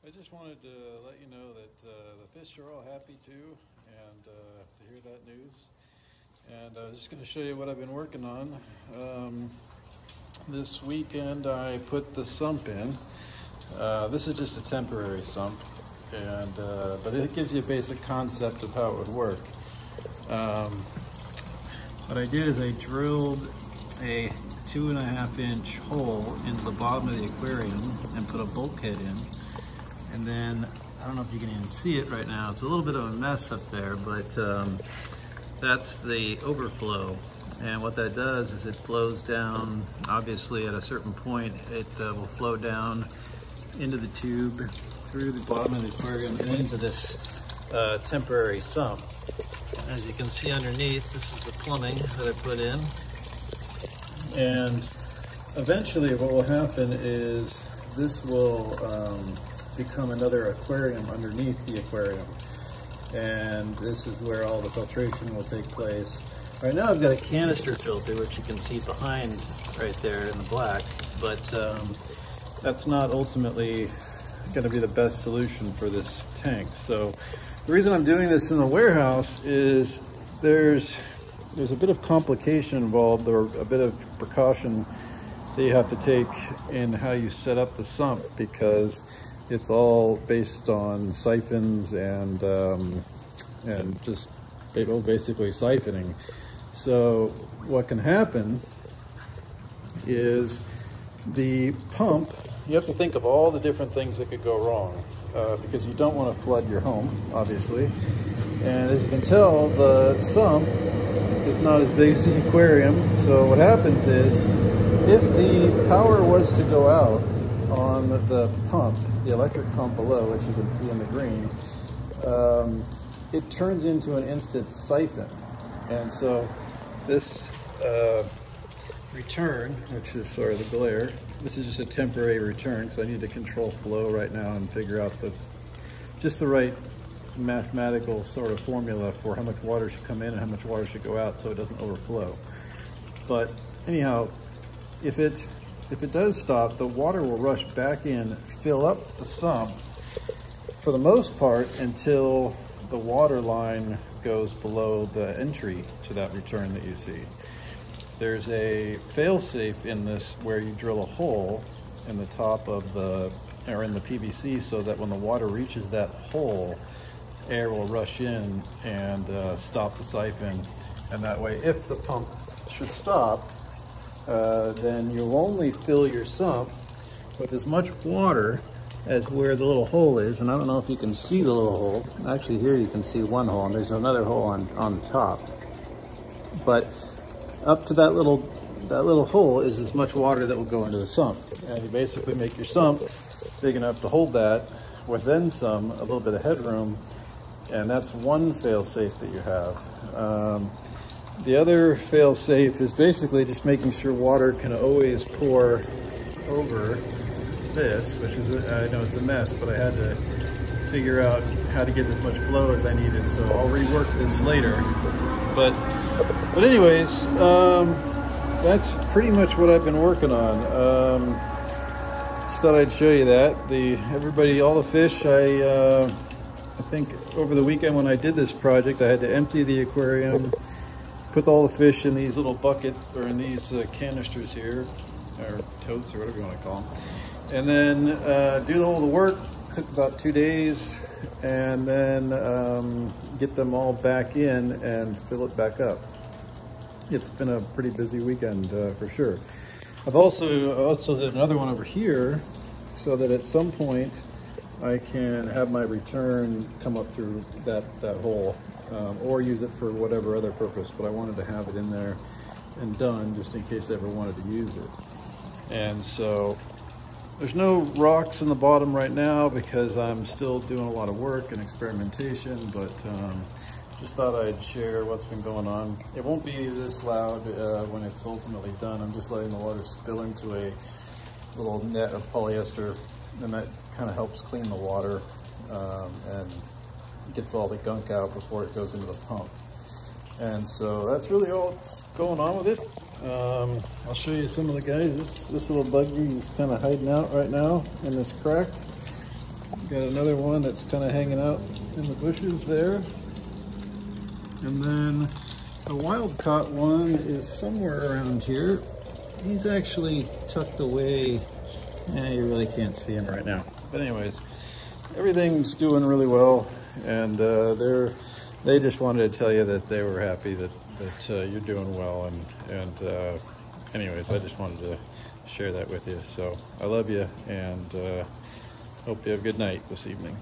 I just wanted to let you know that the fish are all happy too, and to hear that news. And I was just going to show you what I've been working on. This weekend I put the sump in. This is just a temporary sump, and but it gives you a basic concept of how it would work. What I did is I drilled a 2.5-inch hole into the bottom of the aquarium and put a bulkhead in. And then, I don't know if you can even see it right now, it's a little bit of a mess up there, but that's the overflow. And what that does is it flows down, obviously at a certain point, it will flow down into the tube, through the bottom of the aquarium, and into this temporary sump. As you can see underneath, this is the plumbing that I put in. And eventually what will happen is this will become another aquarium underneath the aquarium. And this is where all the filtration will take place. Right now I've got a canister filter, which you can see behind right there in the black, but that's not ultimately going to be the best solution for this tank. So the reason I'm doing this in the warehouse is there's a bit of complication involved, or a bit of precaution that you have to take in how you set up the sump, because it's all based on siphons and just basically siphoning. So what can happen is the pump, you have to think of all the different things that could go wrong, because you don't want to flood your home, obviously. And as you can tell, the sump is not as big as the aquarium. So what happens is, if the power was to go out on the pump, the electric pump below, which you can see in the green, it turns into an instant siphon. And so this return, which is sort of the glare, this is just a temporary return, because I need to control flow right now and figure out just the right mathematical sort of formula for how much water should come in and how much water should go out so it doesn't overflow. But anyhow, if it does stop, the water will rush back in, fill up the sump for the most part until the water line goes below the entry to that return that you see. There's a fail-safe in this where you drill a hole in the top of in the PVC, so that when the water reaches that hole, air will rush in and stop the siphon. And that way, if the pump should stop, then you'll only fill your sump with as much water as where the little hole is. And I don't know if you can see the little hole. Actually, here you can see one hole, and there's another hole on the top. But up to that little hole is as much water that will go into the sump. And you basically make your sump big enough to hold that, with then some, a little bit of headroom. And that's one fail-safe that you have. The other fail-safe is basically just making sure water can always pour over this, which is, I know it's a mess, but I had to figure out how to get as much flow as I needed, so I'll rework this later. But anyways, that's pretty much what I've been working on. Just thought I'd show you that. All the fish, I think over the weekend when I did this project, I had to empty the aquarium, put all the fish in these little buckets, or in these canisters here, or totes, or whatever you want to call them, and then do all the work. It took about 2 days, and then get them all back in and fill it back up. It's been a pretty busy weekend for sure. I've also did another one over here, so that at some point I can have my return come up through that hole, or use it for whatever other purpose, but I wanted to have it in there and done just in case I ever wanted to use it. And so there's no rocks in the bottom right now because I'm still doing a lot of work and experimentation, but just thought I'd share what's been going on. It won't be this loud when it's ultimately done. I'm just letting the water spill into a little net of polyester, and that kind of helps clean the water and gets all the gunk out before it goes into the pump. And so that's really all that's going on with it. I'll show you some of the guys. This little buggy is kind of hiding out right now in this crack. got another one that's kind of hanging out in the bushes there. And then the wild-caught one is somewhere around here. He's actually tucked away. You really can't see him right now. But anyways, everything's doing really well, and they just wanted to tell you that they were happy that you're doing well. And anyways, I just wanted to share that with you. So I love you, and hope you have a good night this evening.